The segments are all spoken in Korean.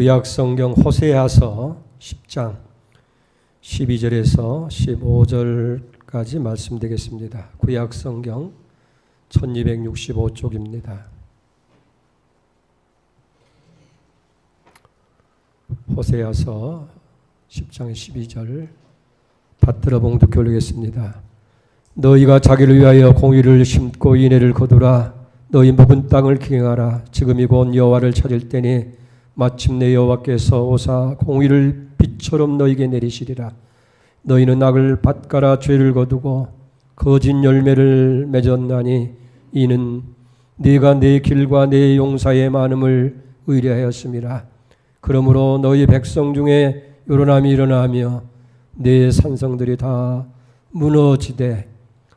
구약 성경 호세아서 10장 12절에서 15절까지 말씀드리겠습니다. 구약 성경 1265쪽입니다. 호세아서 10장 12절 받들어 봉독해 올리겠습니다. 너희가 자기를 위하여 공의를 심고 인애를 거두라. 너희 묵은 땅을 기행하라. 지금이 곧 여호와를 찾을 때니 마침내 여호와께서 오사 공의를 빛처럼 너희에게 내리시리라. 너희는 악을 밭가라 죄를 거두고 거짓 열매를 맺었나니 이는 네가 내 길과 내 용사의 많음을 의뢰하였음이라. 그러므로 너희 백성 중에 요란함이 일어나며 내 산성들이 다 무너지되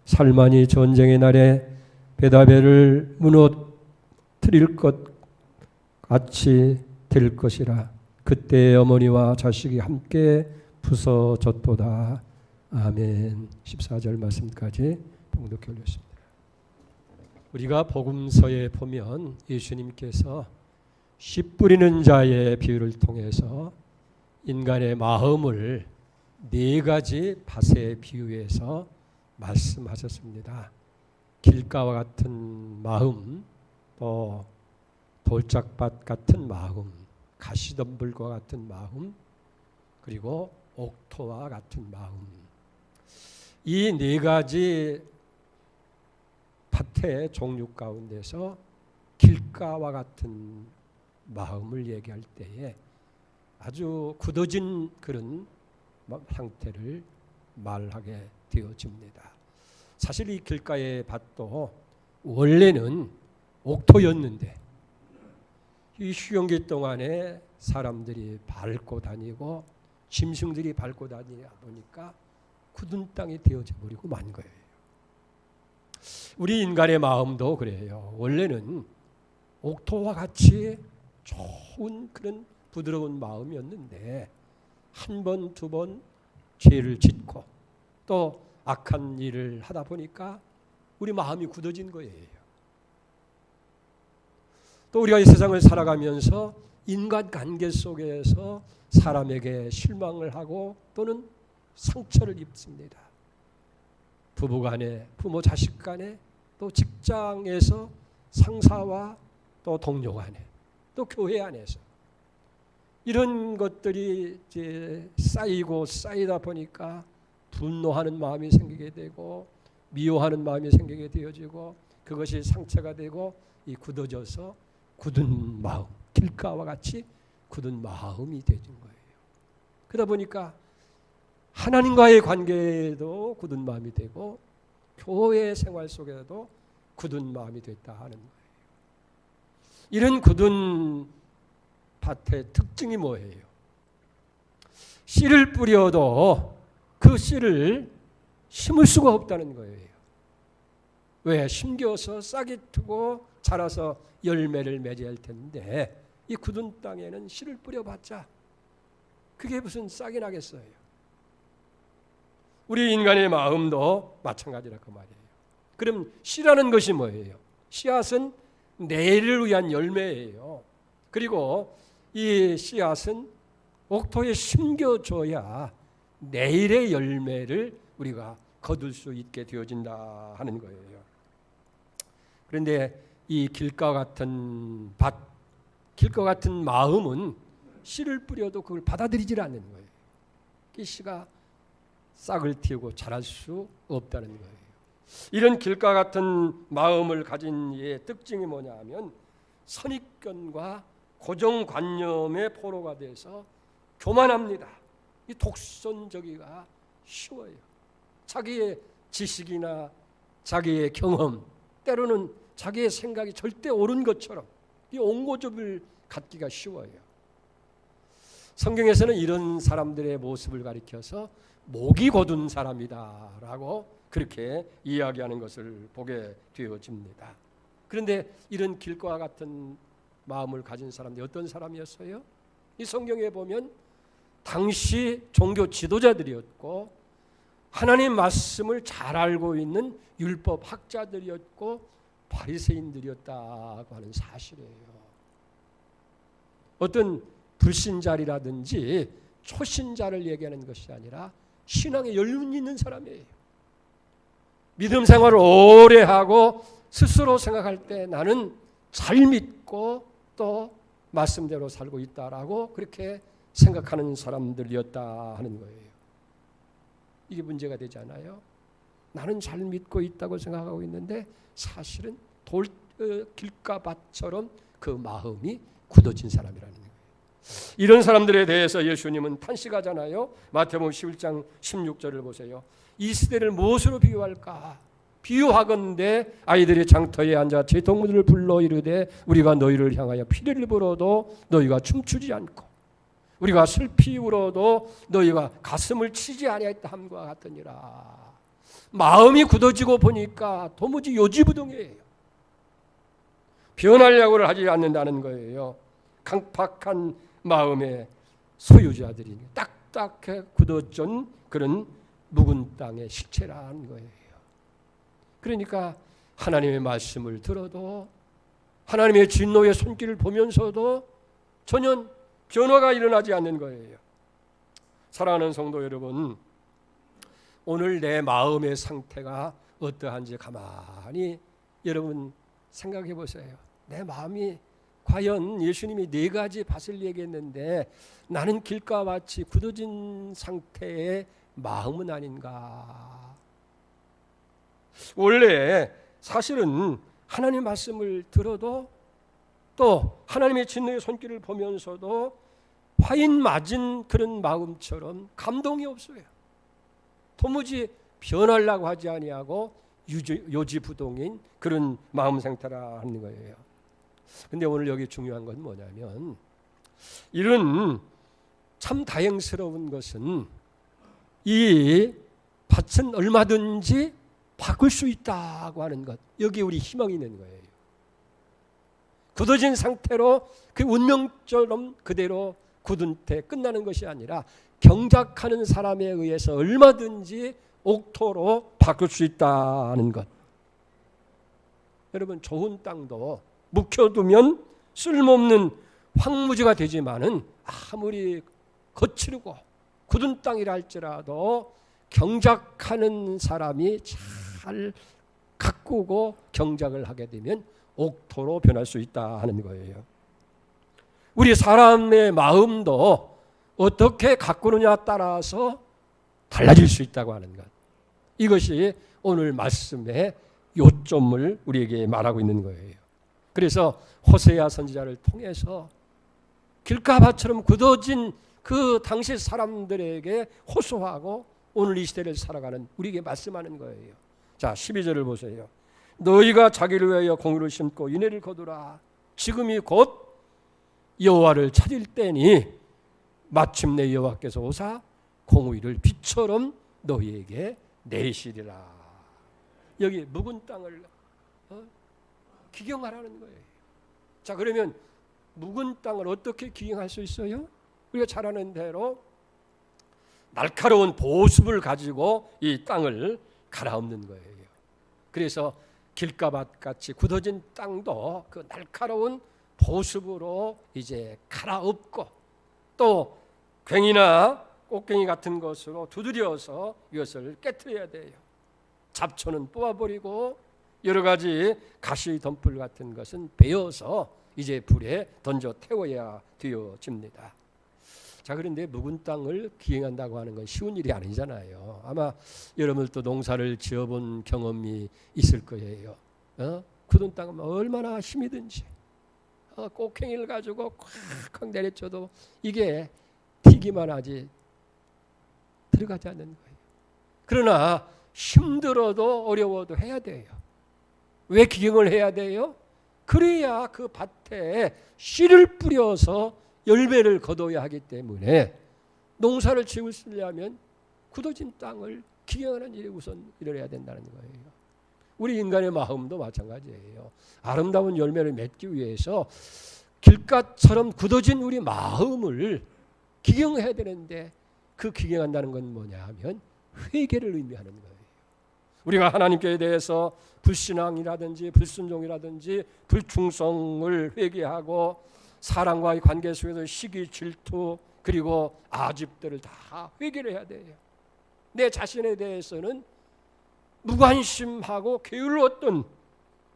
살만이 전쟁의 날에 베다벨을 무너뜨릴 것 같이 될 것이라. 그때 어머니와 자식이 함께 부서졌도다. 아멘. 14절 말씀까지 봉독해 올렸습니다. 우리가 복음서에 보면 예수님께서 씨 뿌리는 자의 비유를 통해서 인간의 마음을 네 가지 밭에 비유해서 말씀하셨습니다. 길가와 같은 마음, 또 돌짝밭 같은 마음, 가시덤불과 같은 마음, 그리고 옥토와 같은 마음. 이 네 가지 밭의 종류 가운데서 길가와 같은 마음을 얘기할 때에 아주 굳어진 그런 상태를 말하게 되어집니다. 사실 이 길가의 밭도 원래는 옥토였는데 이 휴경기 동안에 사람들이 밟고 다니고 짐승들이 밟고 다니다 보니까 굳은 땅이 되어져 버리고 만 거예요. 우리 인간의 마음도 그래요. 원래는 옥토와 같이 좋은 그런 부드러운 마음이었는데 한 번, 두 번 죄를 짓고 또 악한 일을 하다 보니까 우리 마음이 굳어진 거예요. 또 우리가 이 세상을 살아가면서 인간관계 속에서 사람에게 실망을 하고 또는 상처를 입습니다. 부부간에, 부모 자식 간에, 또 직장에서 상사와 또 동료 간에, 또 교회 안에서 이런 것들이 이제 쌓이고 쌓이다 보니까 분노하는 마음이 생기게 되고 미워하는 마음이 생기게 되어지고 그것이 상처가 되고 이 굳어져서 굳은 마음, 길가와 같이 굳은 마음이 되는 거예요. 그러다 보니까 하나님과의 관계에도 굳은 마음이 되고 교회 생활 속에도 굳은 마음이 됐다 하는 거예요. 이런 굳은 밭의 특징이 뭐예요? 씨를 뿌려도 그 씨를 심을 수가 없다는 거예요. 왜? 심겨서 싹이 트고 자라서 열매를 맺어야 할 텐데 이 굳은 땅에는 씨를 뿌려봤자 그게 무슨 싹이 나겠어요? 우리 인간의 마음도 마찬가지라고 말이에요. 그럼 씨라는 것이 뭐예요? 씨앗은 내일을 위한 열매예요. 그리고 이 씨앗은 옥토에 심겨줘야 내일의 열매를 우리가 거둘 수 있게 되어진다 하는 거예요. 그런데 이 길가 같은 밭, 길가 같은 마음은 씨를 뿌려도 그걸 받아들이질 않는 거예요. 이 씨가 싹을 틔우고 자랄 수 없다는 거예요. 이런 길가 같은 마음을 가진 이의 특징이 뭐냐 하면 선입견과 고정관념의 포로가 돼서 교만합니다. 이 독선적이가 쉬워요. 자기의 지식이나 자기의 경험, 때로는 자기의 생각이 절대 옳은 것처럼 이 옹고접을 갖기가 쉬워요. 성경에서는 이런 사람들의 모습을 가리켜서 목이 곧은 사람이다라고 그렇게 이야기하는 것을 보게 되어집니다. 그런데 이런 길과 같은 마음을 가진 사람들이 어떤 사람이었어요? 이 성경에 보면 당시 종교 지도자들이었고 하나님 말씀을 잘 알고 있는 율법 학자들이었고 바리새인들이었다고 하는 사실이에요. 어떤 불신자리라든지 초신자를 얘기하는 것이 아니라 신앙에 연륜 있는 사람이에요. 믿음 생활을 오래 하고 스스로 생각할 때 나는 잘 믿고 또 말씀대로 살고 있다라고 그렇게 생각하는 사람들이었다 하는 거예요. 이게 문제가 되지 않아요? 나는 잘 믿고 있다고 생각하고 있는데 사실은 길가밭처럼 그 마음이 굳어진 사람이라는 거예요. 이런 사람들에 대해서 예수님은 탄식하잖아요. 마태복음 11장 16절을 보세요. 이 시대를 무엇으로 비유할까? 비유하건대 아이들이 장터에 앉아 제 동무들을 불러 이르되 우리가 너희를 향하여 피를 불어도 너희가 춤추지 않고 우리가 슬피 울어도 너희가 가슴을 치지 아니하였다 함과 같으니라. 마음이 굳어지고 보니까 도무지 요지부동이에요. 변하려고를 하지 않는다는 거예요. 강팍한 마음의 소유자들이 딱딱해 굳어진 그런 묵은 땅의 실체라는 거예요. 그러니까 하나님의 말씀을 들어도 하나님의 진노의 손길을 보면서도 전혀 변화가 일어나지 않는 거예요. 사랑하는 성도 여러분, 오늘 내 마음의 상태가 어떠한지 가만히 여러분 생각해 보세요. 내 마음이 과연 예수님이 4가지 밭을 얘기했는데 나는 길과 같이 굳어진 상태의 마음은 아닌가? 원래 사실은 하나님의 말씀을 들어도 또 하나님의 진노의 손길을 보면서도 화인 맞은 그런 마음처럼 감동이 없어요. 도무지 변하려고 하지 아니하고 요지부동인 그런 마음 상태라 하는 거예요. 근데 오늘 여기 중요한 건 뭐냐면 이런 참 다행스러운 것은 이 밭은 얼마든지 바꿀 수 있다고 하는 것. 여기 우리 희망이 있는 거예요. 굳어진 상태로 그 운명처럼 그대로 굳은 채 끝나는 것이 아니라 경작하는 사람에 의해서 얼마든지 옥토로 바꿀 수 있다는 것. 여러분, 좋은 땅도 묵혀두면 쓸모없는 황무지가 되지만은 아무리 거칠고 굳은 땅이라 할지라도 경작하는 사람이 잘 가꾸고 경작을 하게 되면 옥토로 변할 수 있다 하는 거예요. 우리 사람의 마음도 어떻게 가꾸느냐 따라서 달라질 수 있다고 하는 것. 이것이 오늘 말씀의 요점을 우리에게 말하고 있는 거예요. 그래서 호세아 선지자를 통해서 길가밭처럼 굳어진 그 당시 사람들에게 호소하고 오늘 이 시대를 살아가는 우리에게 말씀하는 거예요. 자, 12절을 보세요. 너희가 자기를 위하여 공의를 심고 인애를 거두라. 지금이 곧 여호와를 찾을 때니 마침내 여호와께서 오사 공의를 빛처럼 너희에게 내리시리라. 여기 묵은 땅을 기경하라는 거예요. 자, 그러면 묵은 땅을 어떻게 기경할 수 있어요? 우리가 잘 아는 대로 날카로운 보습을 가지고 이 땅을 갈아엎는 거예요. 그래서 길가밭 같이 굳어진 땅도 그 날카로운 보습으로 이제 갈아엎고 또 괭이나 꽃괭이 같은 것으로 두드려서 이것을 깨트려야 돼요. 잡초는 뽑아버리고 여러 가지 가시 덤불 같은 것은 베어서 이제 불에 던져 태워야 되어집니다. 자, 그런데 묵은 땅을 기행한다고 하는 건 쉬운 일이 아니잖아요. 아마 여러분들도 농사를 지어본 경험이 있을 거예요. 굳은 땅은 얼마나 힘이 든지 꽃괭이를 가지고 콱콱 내려쳐도 이게 튀기만 하지 들어가지 않는 거예요. 그러나 힘들어도 어려워도 해야 돼요. 왜 기경을 해야 돼요? 그래야 그 밭에 씨를 뿌려서 열매를 거둬야 하기 때문에 농사를 지으려면 굳어진 땅을 기경하는 일이 우선 일어나야 된다는 거예요. 우리 인간의 마음도 마찬가지예요. 아름다운 열매를 맺기 위해서 길가처럼 굳어진 우리 마음을 기경해야 되는데 그 기경한다는 건 뭐냐 하면 회개를 의미하는 거예요. 우리가 하나님께 대해서 불신앙이라든지 불순종이라든지 불충성을 회개하고 사람과의 관계 속에서 시기, 질투 그리고 아집들을 다 회개를 해야 돼요. 내 자신에 대해서는 무관심하고 게을렀던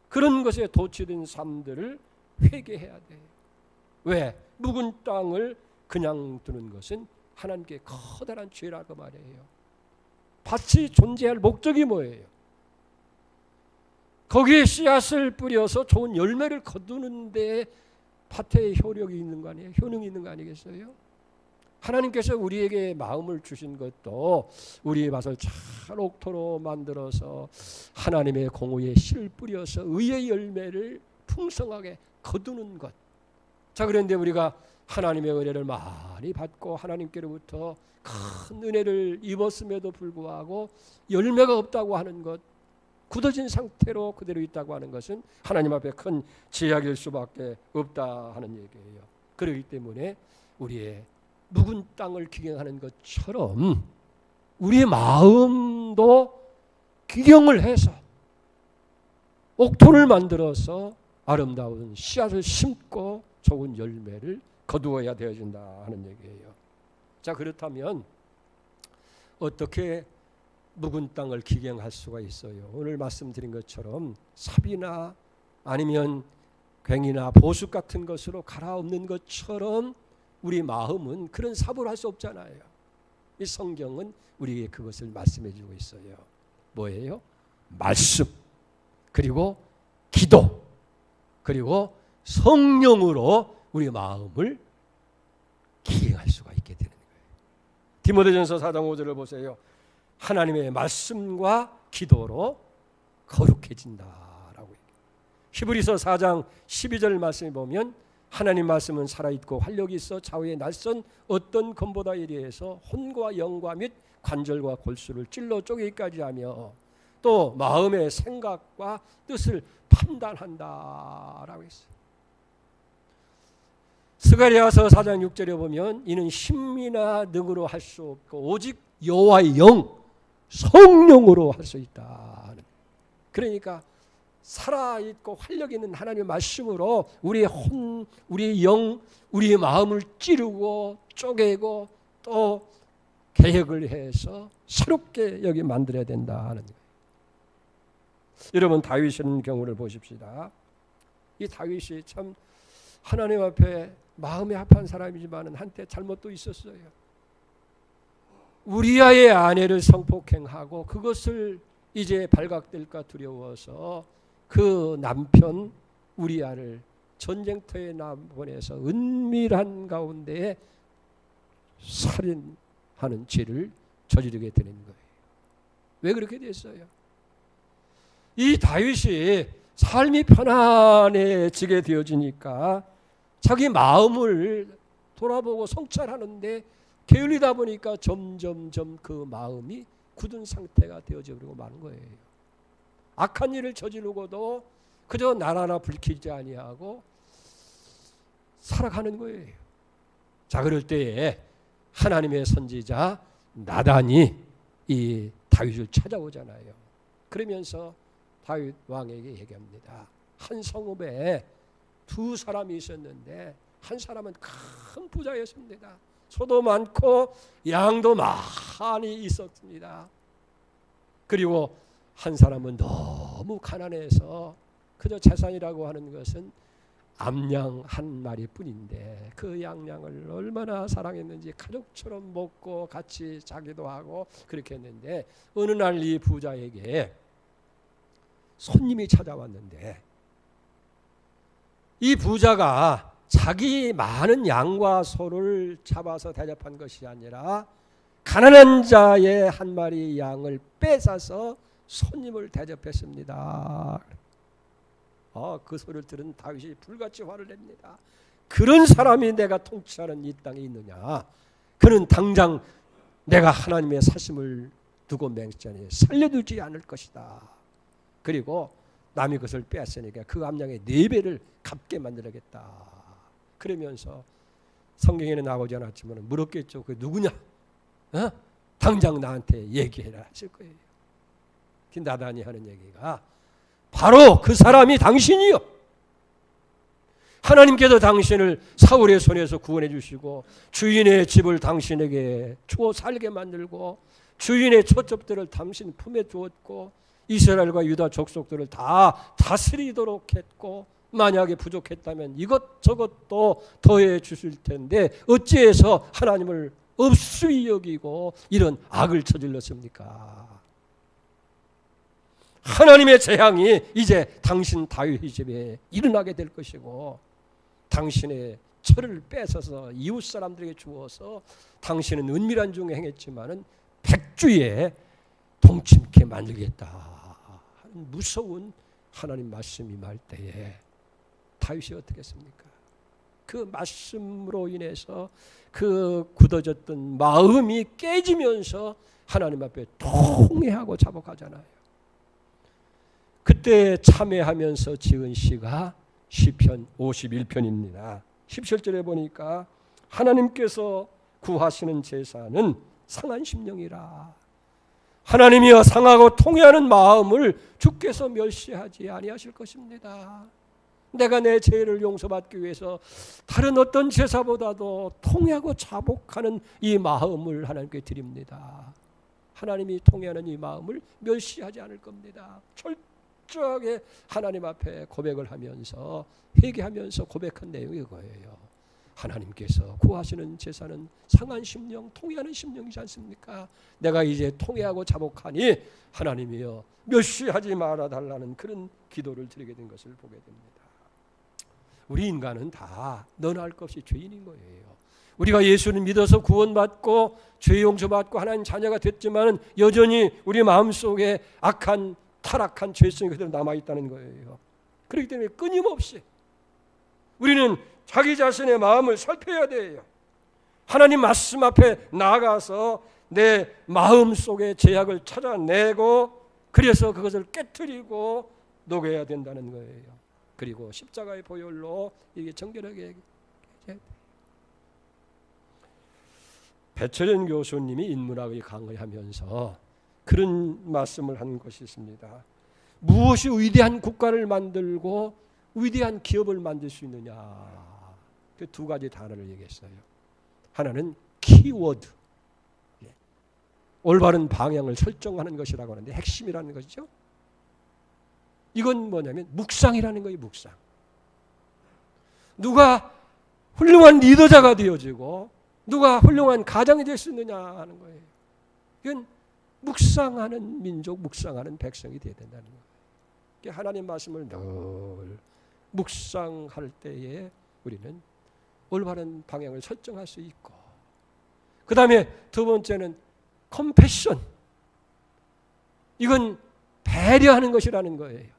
그런 것에 도취된 삶들을 회개해야 돼요. 왜? 묵은 땅을 그냥 두는 것은 하나님께 커다란 죄라고 말해요. 밭이 존재할 목적이 뭐예요? 거기에 씨앗을 뿌려서 좋은 열매를 거두는 데 밭에 효력이 있는 거 아니에요? 효능이 있는 거 아니겠어요? 하나님께서 우리에게 마음을 주신 것도 우리의 밭을 잘 옥토로 만들어서 하나님의 공의에 씨를 뿌려서 의의 열매를 풍성하게 거두는 것. 자, 그런데 우리가 하나님의 은혜를 많이 받고 하나님께로부터 큰 은혜를 입었음에도 불구하고 열매가 없다고 하는 것, 굳어진 상태로 그대로 있다고 하는 것은 하나님 앞에 큰 제약일 수밖에 없다 하는 얘기예요. 그렇기 때문에 우리의 묵은 땅을 기경하는 것처럼 우리의 마음도 기경을 해서 옥토를 만들어서 아름다운 씨앗을 심고 좋은 열매를 거두어야 되어진다 하는 얘기예요. 자, 그렇다면 어떻게 묵은 땅을 기경할 수가 있어요? 오늘 말씀드린 것처럼 삽이나 아니면 괭이나 보습 같은 것으로 갈아엎는 것처럼 우리 마음은 그런 삽을 할 수 없잖아요. 이 성경은 우리에게 그것을 말씀해 주고 있어요. 뭐예요? 말씀, 그리고 기도, 그리고 성령으로 우리 마음을 기경할 수가 있게 되는 거예요. 디모데전서 4장 5절을 보세요. 하나님의 말씀과 기도로 거룩해진다라고 얘기해요. 히브리서 4장 12절 말씀에 보면 하나님 말씀은 살아있고 활력이 있어 좌우에 날선 어떤 검보다 예리해서 혼과 영과 및 관절과 골수를 찔러 쪼개기까지 하며 또 마음의 생각과 뜻을 판단한다라고 했어요. 스가랴서 4장 6절에 보면 이는 힘이나 능으로 할 수 없고 오직 여호와의 영 성령으로 할 수 있다. 그러니까 살아있고 활력 있는 하나님의 말씀으로 우리의 혼, 우리의 영, 우리의 마음을 찌르고 쪼개고 또 개혁을 해서 새롭게 여기 만들어야 된다 하는 거예요. 여러분 다윗의 경우를 보십시다. 이 다윗이 참 하나님 앞에 마음에 합한 사람이지만 한때 잘못도 있었어요. 우리아의 아내를 성폭행하고 그것을 이제 발각될까 두려워서 그 남편 우리아를 전쟁터에 보내서 은밀한 가운데 살인하는 죄를 저지르게 되는 거예요. 왜 그렇게 됐어요? 이 다윗이 삶이 편안해지게 되어지니까 자기 마음을 돌아보고 성찰하는데 게을리다 보니까 점점점 그 마음이 굳은 상태가 되어져 버리고 마는 거예요. 악한 일을 저지르고도 그저 날 하나 불키지 아니하고 살아가는 거예요. 자, 그럴 때에 하나님의 선지자 나단이 이 다윗을 찾아오잖아요. 그러면서 다윗 왕에게 얘기합니다. 한 성읍에 두 사람이 있었는데 한 사람은 큰 부자였습니다. 소도 많고 양도 많이 있었습니다. 그리고 한 사람은 너무 가난해서 그저 재산이라고 하는 것은 암양 한 마리 뿐인데 그 양양을 얼마나 사랑했는지 가족처럼 먹고 같이 자기도 하고 그렇게 했는데 어느 날 이 부자에게 손님이 찾아왔는데 이 부자가 자기 많은 양과 소를 잡아서 대접한 것이 아니라 가난한 자의 한 마리 양을 뺏어서 손님을 대접했습니다. 그 소리를 들은 다윗이 불같이 화를 냅니다. 그런 사람이 내가 통치하는 이 땅에 있느냐? 그는 당장 내가 하나님의 사심을 두고 맹세하니 살려두지 않을 것이다. 그리고 남이 그것을 빼앗으니까 그 암양의 4배를 갚게 만들겠다. 그러면서 성경에는 나오지 않았지만 물었겠죠. 그 누구냐? 당장 나한테 얘기해라 하실 거예요. 나단이 하는 얘기가 바로 그 사람이 당신이요. 하나님께서 당신을 사울의 손에서 구원해 주시고 주인의 집을 당신에게 주어 살게 만들고 주인의 초첩들을 당신 품에 두었고 이스라엘과 유다 족속들을 다 다스리도록 했고 만약에 부족했다면 이것저것도 더해 주실 텐데 어찌해서 하나님을 없수이 여기고 이런 악을 저질렀습니까? 하나님의 재앙이 이제 당신 다윗의 집에 일어나게 될 것이고 당신의 철을 뺏어서 이웃 사람들에게 주어서 당신은 은밀한 중에 행했지만은 백주에 동침케 만들겠다 하는 무서운 하나님 말씀이 말 때에 다윗이 어떻게 했습니까? 그 말씀으로 인해서 그 굳어졌던 마음이 깨지면서 하나님 앞에 통회하고 자복하잖아요. 그때 참회하면서 지은 시가 시편 51편입니다. 17절에 보니까 하나님께서 구하시는 제사는 상한 심령이라. 하나님이여 상하고 통회하는 마음을 주께서 멸시하지 아니하실 것입니다. 내가 내 죄를 용서받기 위해서 다른 어떤 제사보다도 통회하고 자복하는 이 마음을 하나님께 드립니다. 하나님이 통회하는 이 마음을 멸시하지 않을 겁니다. 철저하게 하나님 앞에 고백을 하면서 회개하면서 고백한 내용이 이거예요. 하나님께서 구하시는 제사는 상한 심령, 통회하는 심령이지 않습니까? 내가 이제 통회하고 자복하니 하나님이여 멸시하지 말아달라는 그런 기도를 드리게 된 것을 보게 됩니다. 우리 인간은 다 너나 할 것 없이 죄인인 거예요. 우리가 예수를 믿어서 구원받고 죄 용서받고 하나님 자녀가 됐지만 여전히 우리 마음속에 악한 타락한 죄성이 그대로 남아있다는 거예요. 그렇기 때문에 끊임없이 우리는 자기 자신의 마음을 살펴야 돼요. 하나님 말씀 앞에 나아가서 내 마음 속의 죄악을 찾아내고 그래서 그것을 깨트리고 녹여야 된다는 거예요. 그리고 십자가의 보혈로 이게 정결하게 배철현 교수님이 인문학을 강의하면서 그런 말씀을 한 것이 있습니다. 무엇이 위대한 국가를 만들고 위대한 기업을 만들 수 있느냐, 그 두 가지 단어를 얘기했어요. 하나는 키워드, 올바른 방향을 설정하는 것이라고 하는데 핵심이라는 것이죠. 이건 뭐냐면 묵상이라는 거예요. 묵상. 누가 훌륭한 리더자가 되어지고 누가 훌륭한 가장이 될 수 있느냐 하는 거예요. 이건 묵상하는 민족, 묵상하는 백성이 되어야 된다는 거예요. 하나님 말씀을 늘 묵상할 때에 우리는 올바른 방향을 설정할 수 있고, 그 다음에 두 번째는 컴패션. 이건 배려하는 것이라는 거예요.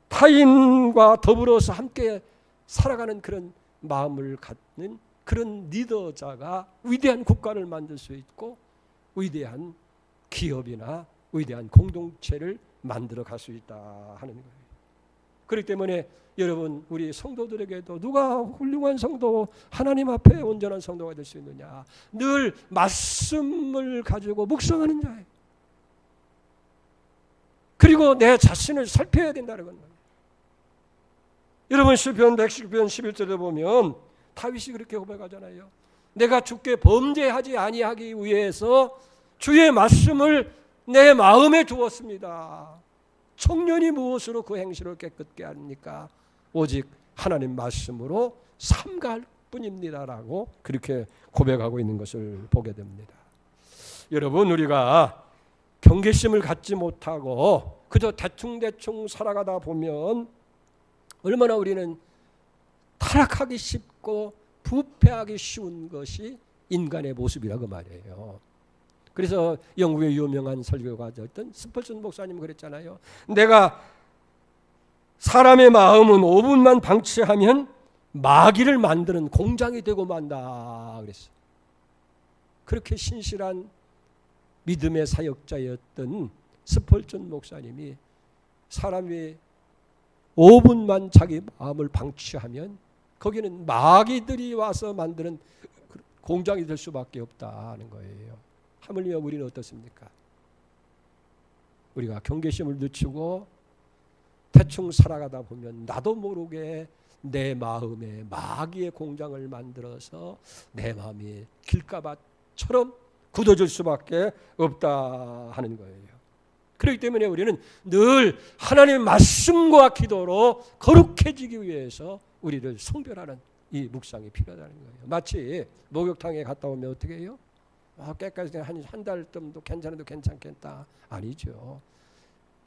타인과 더불어서 함께 살아가는 그런 마음을 갖는 그런 리더자가 위대한 국가를 만들 수 있고 위대한 기업이나 위대한 공동체를 만들어 갈 수 있다 하는 거예요. 그렇기 때문에 여러분, 우리 성도들에게도 누가 훌륭한 성도, 하나님 앞에 온전한 성도가 될 수 있느냐, 늘 말씀을 가지고 묵상하는 자예요. 그리고 내 자신을 살펴야 된다는 겁니다. 여러분, 시편 119편 11절에 보면 다윗이 그렇게 고백하잖아요. 내가 주께 범죄하지 아니하기 위해서 주의 말씀을 내 마음에 두었습니다. 청년이 무엇으로 그 행실을 깨끗게 합니까? 오직 하나님 말씀으로 삼갈 뿐입니다라고 그렇게 고백하고 있는 것을 보게 됩니다. 여러분, 우리가 경계심을 갖지 못하고 그저 대충대충 살아가다 보면 얼마나 우리는 타락하기 쉽고 부패하기 쉬운 것이 인간의 모습이라고 말이에요. 그래서 영국의 유명한 설교가였던 스펄전 목사님 그랬잖아요. 내가 사람의 마음은 5분만 방치하면 마귀를 만드는 공장이 되고 만다 그랬어요. 그렇게 신실한 믿음의 사역자였던 스펄전 목사님이 사람이 5분만 자기 마음을 방치하면 거기는 마귀들이 와서 만드는 공장이 될 수밖에 없다는 거예요. 하물며 우리는 어떻습니까? 우리가 경계심을 늦추고 대충 살아가다 보면 나도 모르게 내 마음에 마귀의 공장을 만들어서 내 마음이 길가밭처럼 굳어질 수밖에 없다 하는 거예요. 그렇기 때문에 우리는 늘 하나님의 말씀과 기도로 거룩해지기 위해서 우리를 성별하는 이 묵상이 필요하다는 거예요. 마치 목욕탕에 갔다 오면 어떻게 해요? 깨끗이 한 달 정도 괜찮아도 괜찮겠다. 아니죠.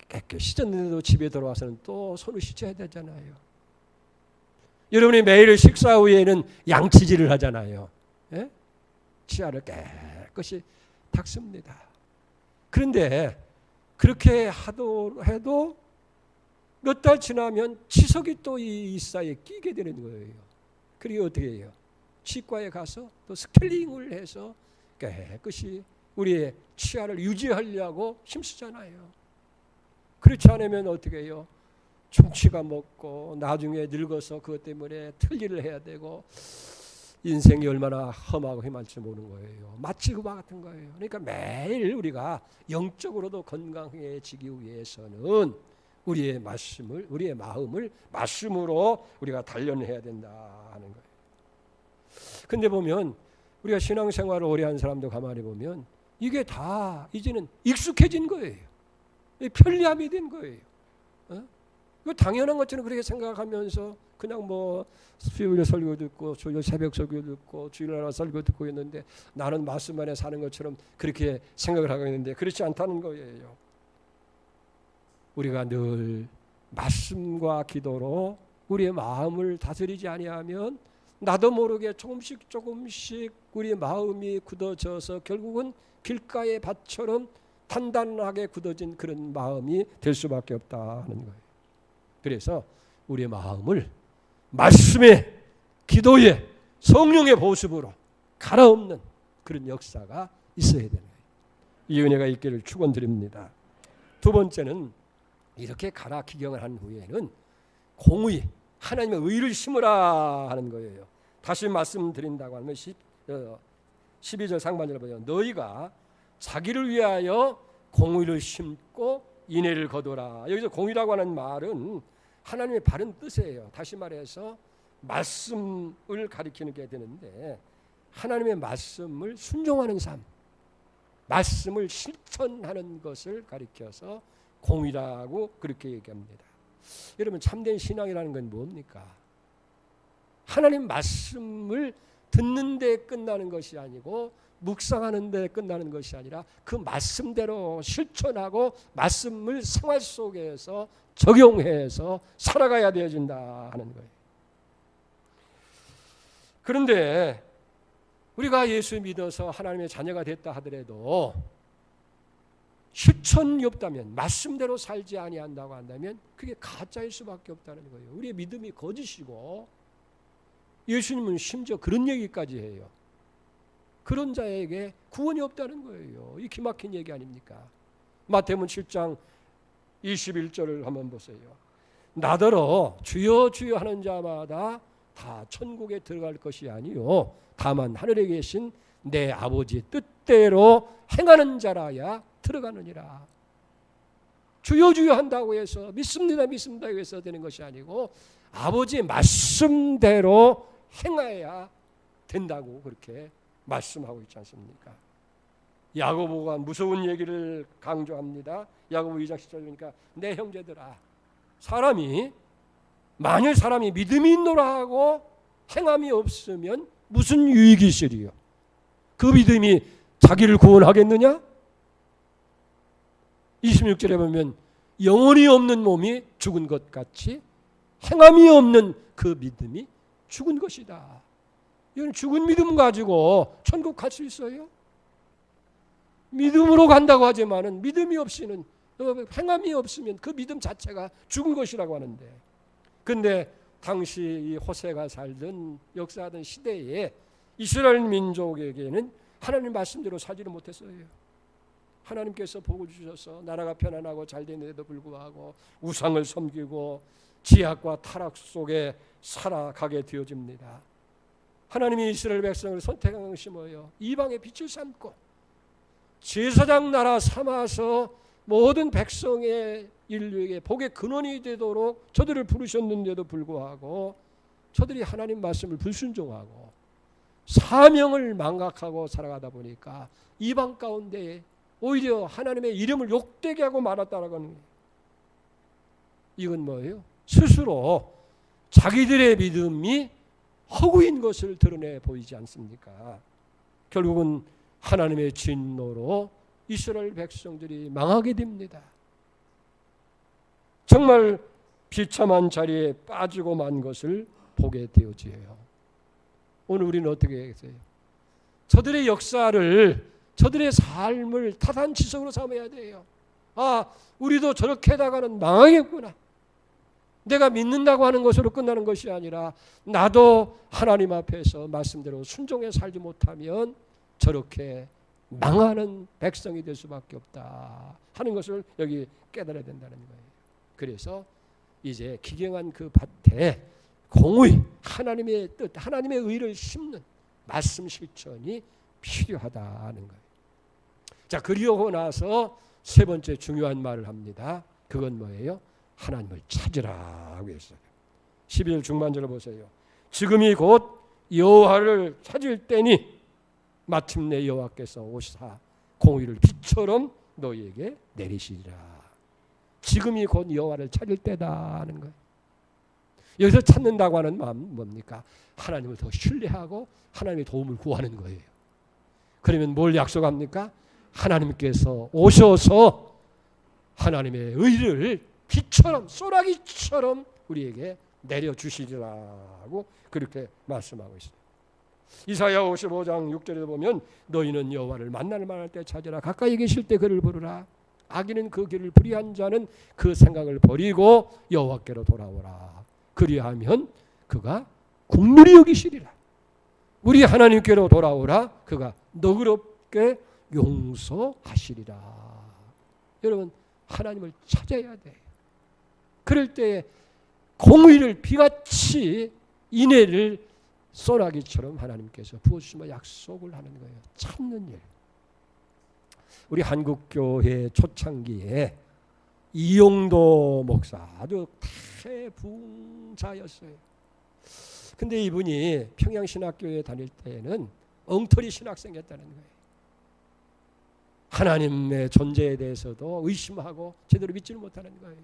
깨끗이 씻었는데도 집에 들어와서는 또 손을 씻어야 되잖아요. 여러분이 매일 식사 후에는 양치질을 하잖아요. 예? 치아를 깨끗이 닦습니다. 그런데 그렇게 해도 몇 달 지나면 치석이 또 이 사이에 끼게 되는 거예요. 그리고 어떻게 해요? 치과에 가서 또 스케일링을 해서 깨끗이 우리의 치아를 유지하려고 힘쓰잖아요. 그렇지 않으면 어떻게 해요? 충치가 먹고 나중에 늙어서 그것 때문에 틀니를 해야 되고 인생이 얼마나 험하고 험할지 모르는 거예요. 마치 그와 같은 거예요. 그러니까 매일 우리가 영적으로도 건강해지기 위해서는 우리의 마음을 말씀으로 우리가 단련해야 된다 하는 거예요. 근데 보면 우리가 신앙생활을 오래 한 사람도 가만히 보면 이게 다 이제는 익숙해진 거예요. 편리함이 된 거예요. 그 당연한 것처럼 그렇게 생각하면서 그냥 뭐 수요일 설교 듣고 주일 새벽 설교 듣고 주일날 설교 듣고 있는데 나는 말씀 안에 사는 것처럼 그렇게 생각을 하고 있는데 그렇지 않다는 거예요. 우리가 늘 말씀과 기도로 우리의 마음을 다스리지 아니하면 나도 모르게 조금씩 우리의 마음이 굳어져서 결국은 길가의 밭처럼 단단하게 굳어진 그런 마음이 될 수밖에 없다 하는 거예요. 그래서 우리의 마음을 말씀의 기도의 성령의 보습으로 갈아엎는 그런 역사가 있어야 되는 거예요. 이 은혜가 있기를 축원드립니다. 두 번째는 이렇게 갈아 기경을 한 후에는 공의, 하나님의 의를 심으라 하는 거예요. 다시 말씀드린다고 하면 12절 상반절을 보면 너희가 자기를 위하여 공의를 심고 인애를 거두라. 여기서 공의라고 하는 말은 하나님의 바른 뜻이에요. 다시 말해서 말씀을 가리키는 게 되는데 하나님의 말씀을 순종하는 삶, 말씀을 실천하는 것을 가리켜서 공의라고 그렇게 얘기합니다. 여러분 참된 신앙이라는 건 뭡니까? 하나님 말씀을 듣는 데 끝나는 것이 아니고 묵상하는 데 끝나는 것이 아니라 그 말씀대로 실천하고 말씀을 생활 속에서 적용해서 살아가야 되어진다 하는 거예요. 그런데 우리가 예수 믿어서 하나님의 자녀가 됐다 하더라도 실천이 없다면 말씀대로 살지 아니한다고 한다면 그게 가짜일 수밖에 없다는 거예요. 우리의 믿음이 거짓이고 예수님은 심지어 그런 얘기까지 해요. 그런 자에게 구원이 없다는 거예요. 이 기막힌 얘기 아닙니까? 마태복음 7장 21절을 한번 보세요. 나더러 주여 주여 하는 자마다 다 천국에 들어갈 것이 아니요 다만 하늘에 계신 내 아버지의 뜻대로 행하는 자라야 들어가느니라. 주여 주여 한다고 해서 믿습니다 해서 되는 것이 아니고 아버지의 말씀대로 행해야 된다고 그렇게 말씀하고 있지 않습니까? 야고보가 무서운 얘기를 강조합니다. 야고보 2장 10절이니까 내 형제들아 만일 사람이 믿음이 있노라 하고 행함이 없으면 무슨 유익이 있으리요? 그 믿음이 자기를 구원하겠느냐? 26절에 보면 영혼이 없는 몸이 죽은 것 같이 행함이 없는 그 믿음이 죽은 것이다. 이건 죽은 믿음 가지고 천국 갈 수 있어요? 믿음으로 간다고 하지만은 믿음이 없이는 행함이 없으면 그 믿음 자체가 죽은 것이라고 하는데, 근데 당시 이 호세가 살던 역사하던 시대에 이스라엘 민족에게는 하나님 말씀대로 살지를 못했어요. 하나님께서 복을 주셔서 나라가 편안하고 잘 되는데도 불구하고 우상을 섬기고 지약과 타락 속에 살아가게 되어집니다. 하나님이 이스라엘 백성을 선택한 것이 뭐예요? 이방의 빛을 삼고 제사장 나라 삼아서 모든 백성의 인류에게 복의 근원이 되도록 저들을 부르셨는데도 불구하고 저들이 하나님 말씀을 불순종하고 사명을 망각하고 살아가다 보니까 이방 가운데 오히려 하나님의 이름을 욕되게 하고 말았다라는 거예요. 이건 뭐예요? 스스로 자기들의 믿음이 허구인 것을 드러내 보이지 않습니까? 결국은 하나님의 진노로 이스라엘 백성들이 망하게 됩니다. 정말 비참한 자리에 빠지고 만 것을 보게 되어져요. 오늘 우리는 어떻게 하겠어요? 저들의 역사를, 저들의 삶을 타산지석으로 삼아야 돼요. 아, 우리도 저렇게 하다가는 망하겠구나. 내가 믿는다고 하는 것으로 끝나는 것이 아니라 나도 하나님 앞에서 말씀대로 순종해 살지 못하면 저렇게 망하는 백성이 될 수밖에 없다 하는 것을 여기 깨달아야 된다는 거예요. 그래서 이제 기경한 그 밭에 공의, 하나님의 뜻, 하나님의 의를 심는 말씀 실천이 필요하다는 거예요. 자, 그리고 나서 세 번째 중요한 말을 합니다. 그건 뭐예요? 하나님을 찾으라고 했어요. 12절 중반절을 보세요. 지금이 곧 여호와를 찾을 때니 마침내 여호와께서 오시사 공의를 빛처럼 너희에게 내리시리라. 지금이 곧 여호와를 찾을 때다 하는 거예요. 여기서 찾는다고 하는 마음은 뭡니까? 하나님을 더 신뢰하고 하나님의 도움을 구하는 거예요. 그러면 뭘 약속합니까? 하나님께서 오셔서 하나님의 의를 빛처럼 쏘라기처럼 우리에게 내려주시리라고 그렇게 말씀하고 있습니다. 이사야 55장 6절에 보면 너희는 여호와를 만날 만할 때 찾으라. 가까이 계실 때 그를 부르라. 악인은 그 길을 불의한 자는 그 생각을 버리고 여호와께로 돌아오라. 그리하면 그가 긍휼히 여기시리라. 우리 하나님께로 돌아오라. 그가 너그럽게 용서하시리라. 여러분, 하나님을 찾아야 돼요. 그럴 때 공의를 비같이 인애를 소나기처럼 하나님께서 부어주시며 약속을 하는 거예요. 찾는 일. 우리 한국교회 초창기에 이용도 목사 아주 대붕자였어요. 근데 이분이 평양신학교에 다닐 때에는 엉터리 신학생이었다는 거예요. 하나님의 존재에 대해서도 의심하고 제대로 믿지를 못하는 거예요.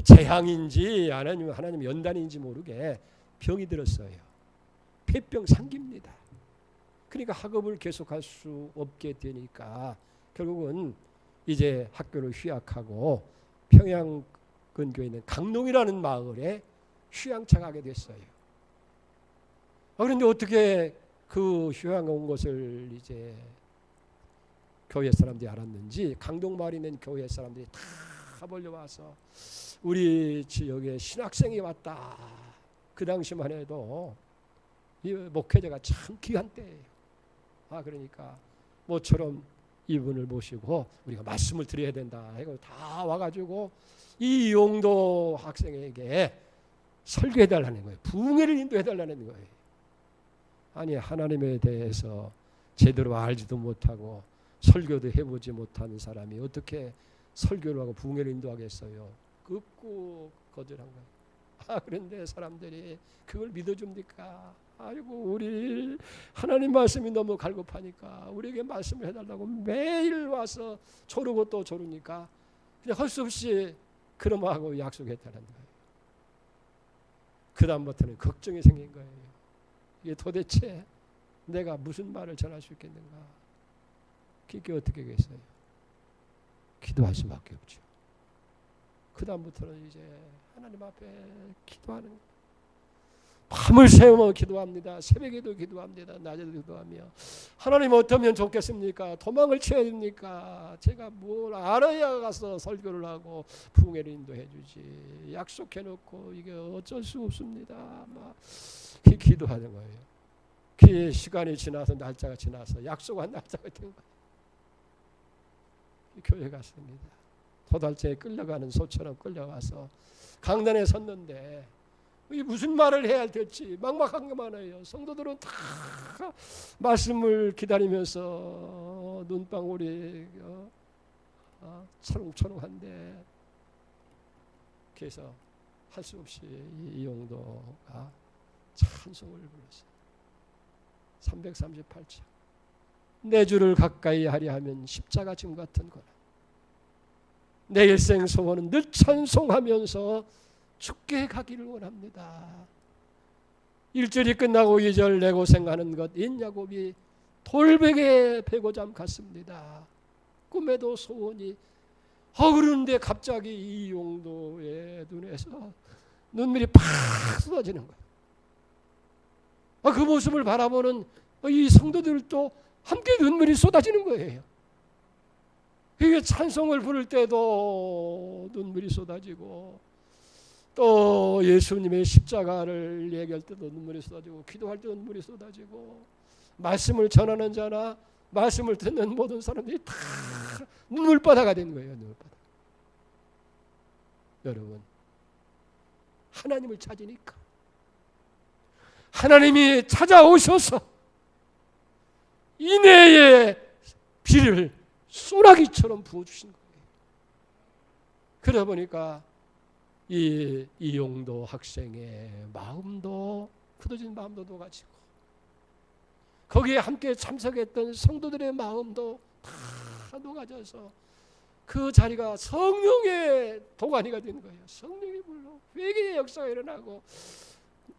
재앙인지 아니면 하나님 연단인지 모르게 병이 들었어요. 폐병 상기입니다. 그러니까 학업을 계속할 수 없게 되니까 결국은 이제 학교를 휴학하고 평양 근교에 있는 강농이라는 마을에 휴양차 가게 됐어요. 그런데 어떻게 그 휴양 온 것을 이제 교회 사람들이 알았는지 강동 마을에 있는 교회 사람들이 다 몰려와서 우리 지역에 신학생이 왔다. 그 당시만 해도 이 목회자가 참 귀한 때예요. 그러니까 모처럼 이분을 모시고 우리가 말씀을 드려야 된다 해서 다 와가지고 이 용도 학생에게 설교해달라는 거예요. 부흥회를 인도해달라는 거예요. 아니, 하나님에 대해서 제대로 알지도 못하고 설교도 해보지 못하는 사람이 어떻게 설교를 하고 부흥회를 인도하겠어요? 극구 거절한 거예요. 그런데 사람들이 그걸 믿어줍니까? 아이고, 우리 하나님 말씀이 너무 갈급하니까 우리에게 말씀을 해달라고 매일 와서 조르고 또 조르니까 그냥 할 수 없이 그럼하고 약속했다는 거예요. 그 다음부터는 걱정이 생긴 거예요. 이게 도대체 내가 무슨 말을 전할 수 있겠는가? 그게 어떻게 하겠어요? 기도할 수밖에 없죠. 그 다음부터는 이제 하나님 앞에 기도하는 거예요. 밤을 새워 기도합니다. 새벽에도 기도합니다. 낮에도 기도하며 하나님 어떠면 좋겠습니까? 도망을 쳐야 됩니까? 제가 뭘 알아야 가서 설교를 하고 부흥회를 인도해 주지. 약속해놓고 이게 어쩔 수 없습니다. 막 기도하는 거예요. 그 시간이 지나서 날짜가 지나서 약속한 날짜가 된 거예요. 교회 갔습니다. 도달제에 끌려가는 소처럼 끌려가서 강단에 섰는데 이게 무슨 말을 해야 될지 막막한 게 많아요. 성도들은 다 말씀을 기다리면서 눈방울이 초롱초롱한데 그래서 할 수 없이 이용도가 찬송을 불렀어요. 338장. 내 주를 가까이 하려 하면 십자가 짐 같은 거라. 내 일생 소원은 늘 찬송하면서 죽게 가기를 원합니다. 1절이 끝나고 2절 내 고생하는 것 인야곱이 돌베개 베고잠 같습니다. 꿈에도 소원이 그런데 갑자기 이용도의 눈에서 눈물이 팍 쏟아지는 거예요. 그 모습을 바라보는 이 성도들도 함께 눈물이 쏟아지는 거예요. 이게 찬송을 부를 때도 눈물이 쏟아지고 또 예수님의 십자가를 얘기할 때도 눈물이 쏟아지고 기도할 때도 눈물이 쏟아지고 말씀을 전하는 자나 말씀을 듣는 모든 사람들이 다 눈물바다가 된 거예요. 눈물바다. 여러분, 하나님을 찾으니까 하나님이 찾아오셔서 인애의 비를 소나기처럼 부어주신 거예요. 그러다 보니까 이 이용도 학생의 마음도 굳어진 마음도 녹아지고 거기에 함께 참석했던 성도들의 마음도 다 녹아져서 그 자리가 성령의 도가니가 된 거예요. 성령이 불러 회개의 역사가 일어나고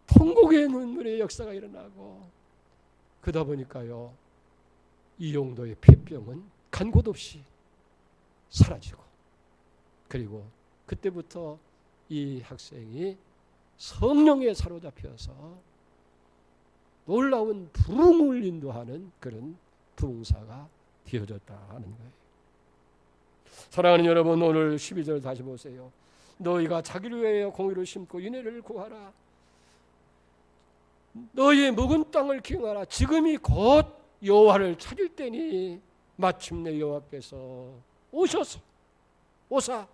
통곡의 눈물의 역사가 일어나고 그러다 보니까요 이용도의 폐병은 간 곳 없이 사라지고 그리고 그때부터 이 학생이 성령에 사로잡혀서 놀라운 부흥을 인도하는 그런 부흥사가 되어졌다는 거예요. 사랑하는 여러분, 오늘 12절 다시 보세요. 너희가 자기를 위하여 공의를 심고 인애를 구하라. 너희의 묵은 땅을 기응하라. 지금이 곧 여호와를 찾을 때니 마침내 여호와께서 오사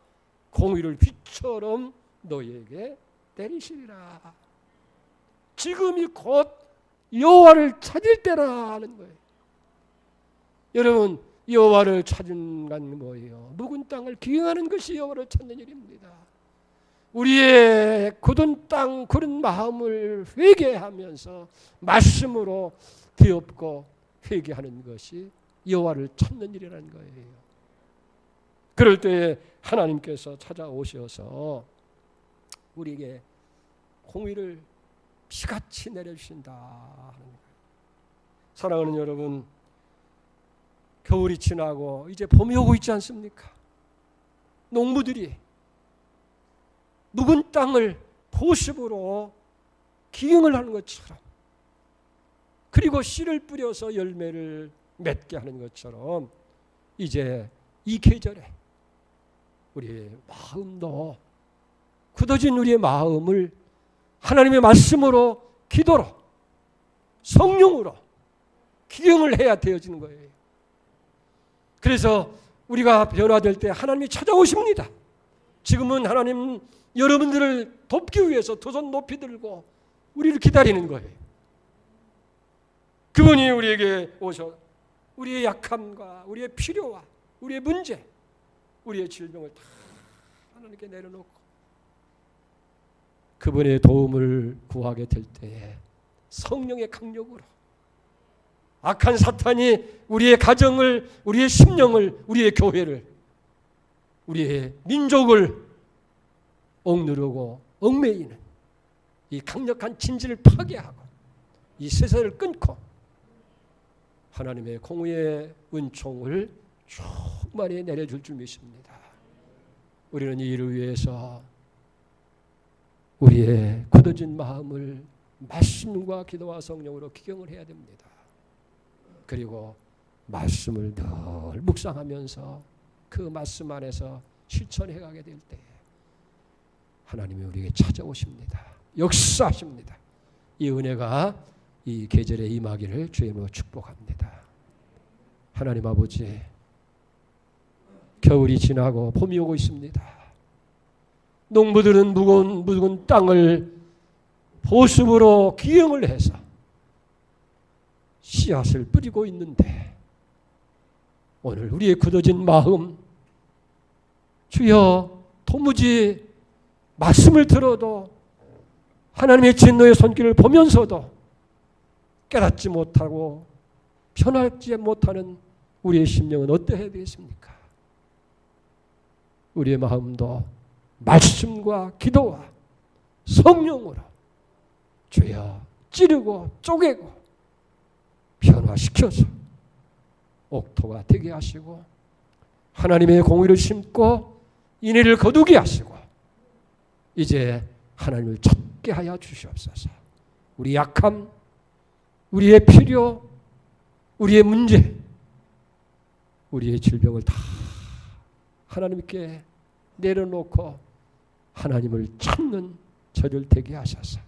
공의를 빛처럼 너희에게 내리시리라. 지금이 곧 여호와를 찾을 때라는 거예요. 여러분, 여호와를 찾은 건 뭐예요? 묵은 땅을 기응하는 것이 여호와를 찾는 일입니다. 우리의 굳은 땅 그런 마음을 회개하면서 말씀으로 뒤엎고 회개하는 것이 여호와를 찾는 일이라는 거예요. 그럴 때에 하나님께서 찾아오셔서 우리에게 공의를 피같이 내려주신다 하는 거예요. 사랑하는 여러분, 겨울이 지나고 이제 봄이 오고 있지 않습니까? 농부들이 묵은 땅을 보습으로 기응을 하는 것처럼 그리고 씨를 뿌려서 열매를 맺게 하는 것처럼 이제 이 계절에 우리의 마음도 굳어진 우리의 마음을 하나님의 말씀으로 기도로 성령으로 기응을 해야 되어지는 거예요. 그래서 우리가 변화될 때 하나님이 찾아오십니다. 지금은 하나님 여러분들을 돕기 위해서 두 손 높이 들고 우리를 기다리는 거예요. 그분이 우리에게 오셔 우리의 약함과 우리의 필요와 우리의 문제, 우리의 질병을 다 하나님께 내려놓고 그분의 도움을 구하게 될 때에 성령의 강력으로 악한 사탄이 우리의 가정을, 우리의 심령을, 우리의 교회를, 우리의 민족을 억누르고 얽매이는 이 강력한 진지를 파괴하고 이 세세를 끊고 하나님의 공의의 은총을 충만히 내려줄 줄 믿습니다. 우리는 이 일을 위해서 우리의 굳어진 마음을 말씀과 기도와 성령으로 기경을 해야 됩니다. 그리고 말씀을 늘 묵상하면서 그 말씀 안에서 실천해 가게 될 때 하나님이 우리에게 찾아오십니다. 역사하십니다. 이 은혜가 이 계절에 임하기를 주의 이름으로 축복합니다. 하나님 아버지, 겨울이 지나고 봄이 오고 있습니다. 농부들은 묵은 땅을 보습으로 기응을 해서 씨앗을 뿌리고 있는데 오늘 우리의 굳어진 마음 주여 도무지 말씀을 들어도 하나님의 진노의 손길을 보면서도 깨닫지 못하고 변하지 못하는 우리의 심령은 어떠해야 되겠습니까? 우리의 마음도 말씀과 기도와 성령으로 주여 찌르고 쪼개고 변화시켜서 옥토가 되게 하시고 하나님의 공의를 심고 인애를 거두게 하시고 이제 하나님을 찾게 하여 주시옵소서. 우리 약함, 우리의 필요, 우리의 문제, 우리의 질병을 다 하나님께 내려놓고 하나님을 찾는 저를 되게 하셔서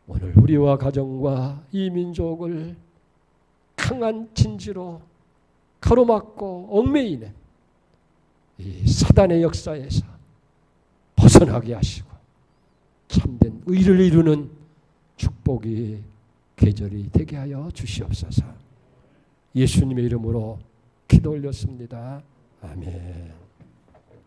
오늘 우리와 가정과 이 민족을 강한 진지로 가로막고 얽매이는 이 사단의 역사에서 벗어나게 하시고 참된 의를 이루는 축복이 계절이 되게 하여 주시옵소서. 예수님의 이름으로 기도 올렸습니다. 아멘.